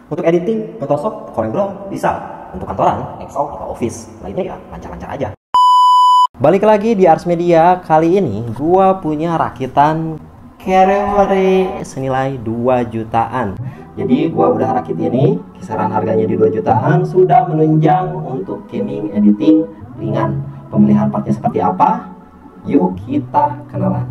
Untuk editing, Photoshop, CorelDRAW bisa. Untuk kantoran, Excel atau Office lainnya ya lancar-lancar aja. Balik lagi di Ars Media, kali ini gua punya rakitan Careware senilai 2 jutaan. Jadi gua udah rakit ini, kisaran harganya di 2 jutaan, sudah menunjang untuk gaming editing ringan. Pemilihan partnya seperti apa? Yuk kita kenalan.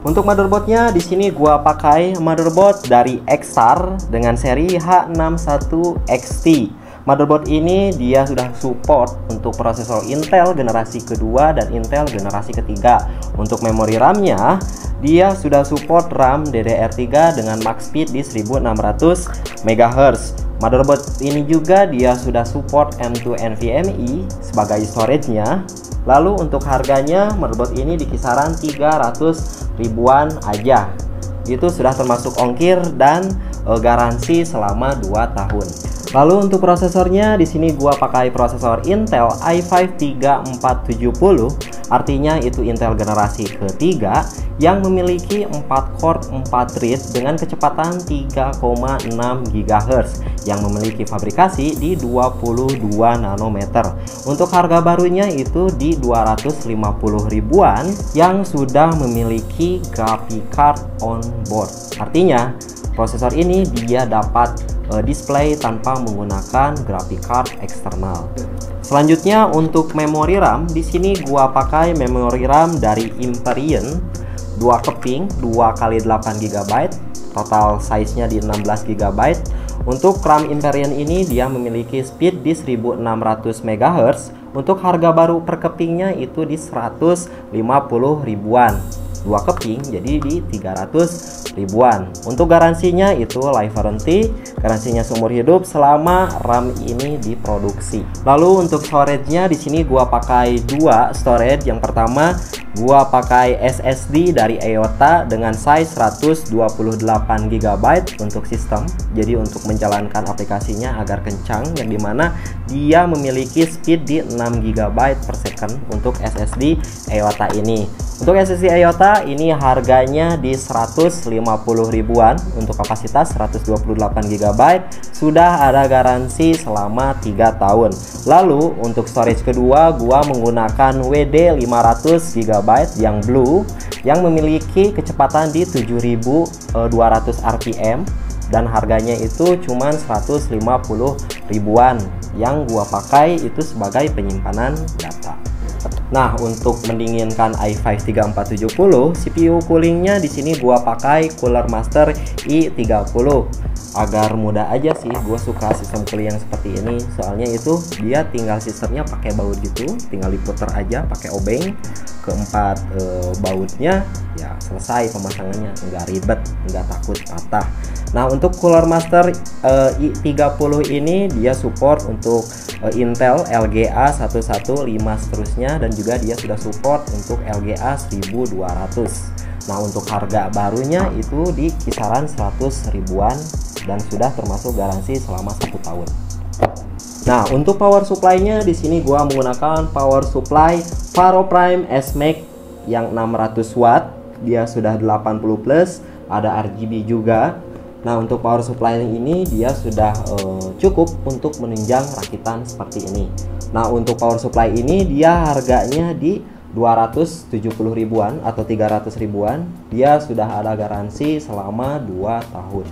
Untuk motherboardnya di sini gua pakai motherboard dari Exar dengan seri H61XT. Motherboard ini dia sudah support untuk prosesor Intel generasi kedua dan Intel generasi ketiga. Untuk memori RAM-nya dia sudah support RAM DDR3 dengan max speed di 1600 MHz. Motherboard ini juga dia sudah support M2 NVMe sebagai storage-nya. Lalu untuk harganya motherboard ini di kisaran 300 ribuan aja. Itu sudah termasuk ongkir dan garansi selama 2 tahun. Lalu untuk prosesornya di sini gua pakai prosesor Intel i5 3470, artinya itu Intel generasi ketiga yang memiliki 4 core 4 thread dengan kecepatan 3,6 GHz yang memiliki fabrikasi di 22 nanometer. Untuk harga barunya itu di 250 ribuan yang sudah memiliki graphic card on board. Artinya prosesor ini dia dapat display tanpa menggunakan graphic card eksternal. Selanjutnya untuk memori RAM, di sini gua pakai memori RAM dari Hyperion 2 keping 2x8 GB, total size-nya di 16 GB. Untuk RAM Hyperion ini dia memiliki speed di 1600 MHz. Untuk harga baru per kepingnya itu di 150 ribuan. 2 keping jadi di 300 ribuan. Untuk garansinya itu life warranty, garansinya seumur hidup selama RAM ini diproduksi. Lalu untuk storage-nya di sini gua pakai 2 storage. Yang pertama gua pakai SSD dari EOTA dengan size 128 GB untuk sistem. Jadi untuk menjalankan aplikasinya agar kencang, yang dimana dia memiliki speed di 6 GB per second untuk SSD EOTA ini. Untuk SSD EOTA ini harganya di 150 ribuan. Untuk kapasitas 128 GB, sudah ada garansi selama 3 tahun. Lalu untuk storage kedua gua menggunakan WD 500 GB yang blue yang memiliki kecepatan di 7200 rpm dan harganya itu cuma 150 ribuan yang gua pakai itu sebagai penyimpanan data. Nah, untuk mendinginkan i5 3470, CPU coolingnya di sini gua pakai Cooler Master i30. Agar mudah aja sih, gue suka sistem cooling yang seperti ini. Soalnya itu dia tinggal sistemnya pakai baut gitu, tinggal diputer aja pakai obeng keempat bautnya, ya selesai pemasangannya, nggak ribet, nggak takut patah. Nah, untuk Cooler Master i30 ini dia support untuk Intel LGA 115 seterusnya, dan juga dia sudah support untuk LGA 1200. Nah, untuk harga barunya itu di kisaran 100 ribuan dan sudah termasuk garansi selama 1 tahun. Nah, untuk power supply-nya di sini gua menggunakan power supply Faro Prime S-Max yang 600 watt. Dia sudah 80 plus, ada RGB juga. Nah, untuk power supply ini dia sudah cukup untuk menunjang rakitan seperti ini. Nah, untuk power supply ini dia harganya di 270 ribuan atau 300 ribuan. Dia sudah ada garansi selama 2 tahun.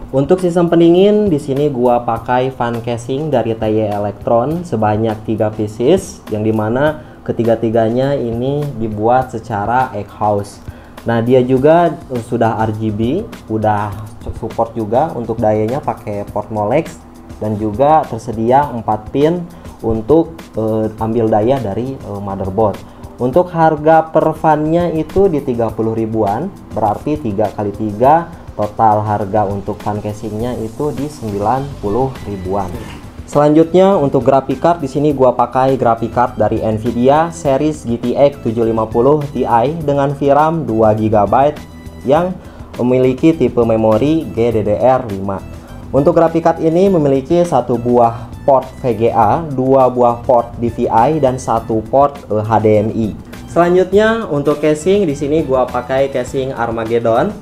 Untuk sistem pendingin di sini gua pakai fan casing dari TY Electron sebanyak 3 pieces, yang dimana ketiga-tiganya ini dibuat secara egg house. Nah, dia juga sudah RGB, udah support juga untuk dayanya pakai port Molex, dan juga tersedia 4 pin untuk ambil daya dari motherboard. Untuk harga per fan-nya itu di 30 ribuan, berarti 3x3. Total harga untuk fan casingnya itu di 90 ribuan. Selanjutnya untuk graphic card di sini gua pakai graphic card dari Nvidia series GTX 750 Ti dengan VRAM 2 GB yang memiliki tipe memori GDDR5. Untuk graphic card ini memiliki satu buah port VGA, dua buah port DVI, dan satu port HDMI. Selanjutnya untuk casing, di sini gua pakai casing Armageddon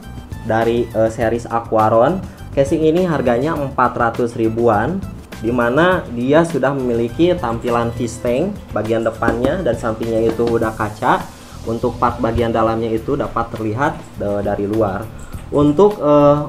dari series Aquaron. Casing ini harganya 400 ribuan, dimana dia sudah memiliki tampilan fish tank bagian depannya dan sampingnya itu udah kaca. Untuk part bagian dalamnya itu dapat terlihat dari luar. Untuk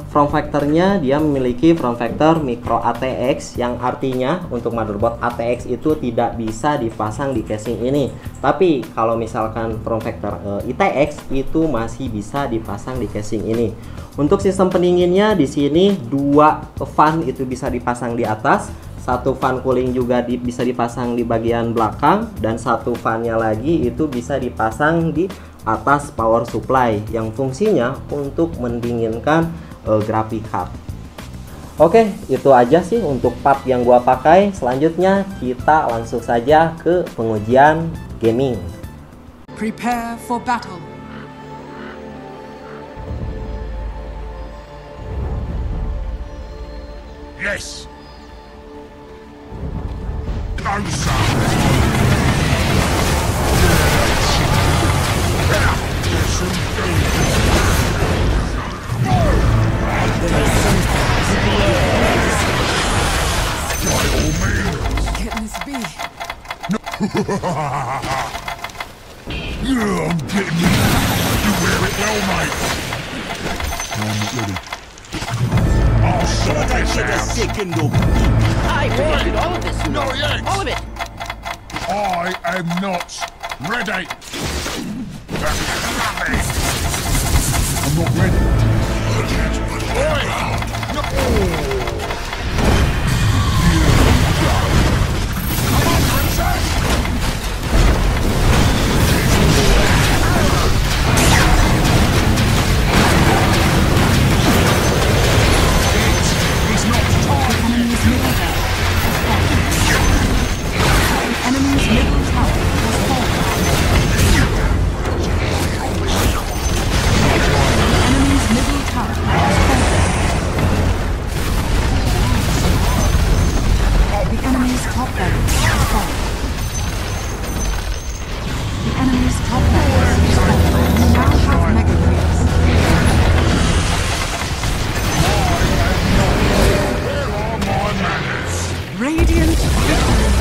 form factornya, dia memiliki form factor micro ATX, yang artinya untuk motherboard ATX itu tidak bisa dipasang di casing ini. Tapi kalau misalkan form factor ITX itu masih bisa dipasang di casing ini. Untuk sistem pendinginnya, di sini dua fan itu bisa dipasang di atas. Satu fan cooling juga bisa dipasang di bagian belakang, dan satu fannya lagi itu bisa dipasang di atas power supply yang fungsinya untuk mendinginkan graphic card. Oke, itu aja sih untuk part yang gua pakai. Selanjutnya kita langsung saja ke pengujian gaming. Prepare for battle. Yes. No, sir. Can this be? Yeah, I'm getting you. You wear it well, mate. I'm ready. I'll sort this out. I predicted all of this. Not yet. All of it. I am not ready. I'm not ready. Oi! No. Come on, princess! It's not time. Enemy's middle tower. Enemy's middle tower has fallen. Enemy's middle tower has fallen. The enemy's top barracks has fallen. The enemy's top barracks has fallen. We now have mega creeps. Where are my manners? Radiant victory.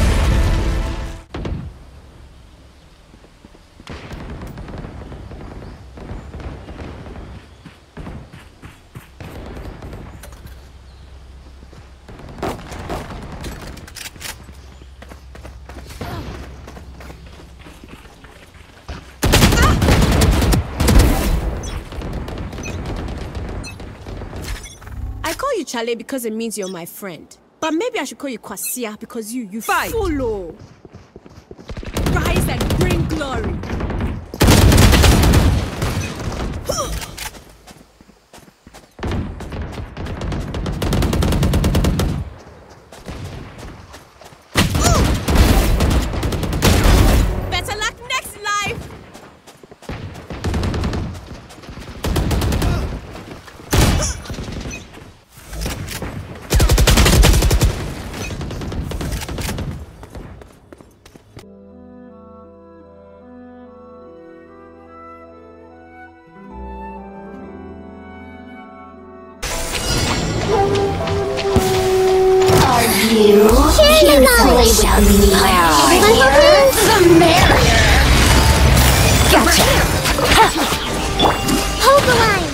I call you Chale because it means you're my friend. But maybe I should call you Kwasia because you follow. Rise and bring glory. Better luck next life. You here to play with me. The merrier. Gotcha. Hold the line.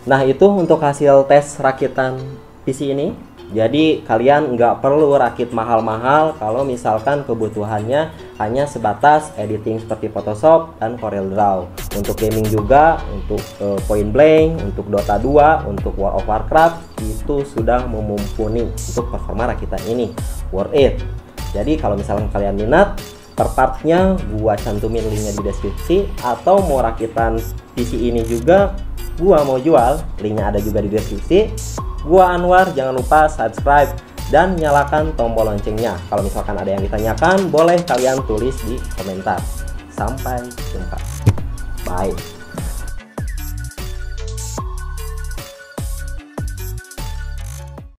Nah, itu untuk hasil tes rakitan PC ini. Jadi kalian nggak perlu rakit mahal-mahal kalau misalkan kebutuhannya hanya sebatas editing seperti Photoshop dan CorelDRAW. Untuk gaming juga, untuk Point Blank, untuk Dota 2, untuk World of Warcraft itu sudah mumpuni untuk performa rakitan ini. Worth it. Jadi kalau misalkan kalian minat, per partnya gua cantumin linknya di deskripsi. Atau mau rakitan PC ini juga gua mau jual, linknya ada juga di deskripsi. Gua Anwar, jangan lupa subscribe dan nyalakan tombol loncengnya. Kalau misalkan ada yang ditanyakan, boleh kalian tulis di komentar. Sampai jumpa. Bye.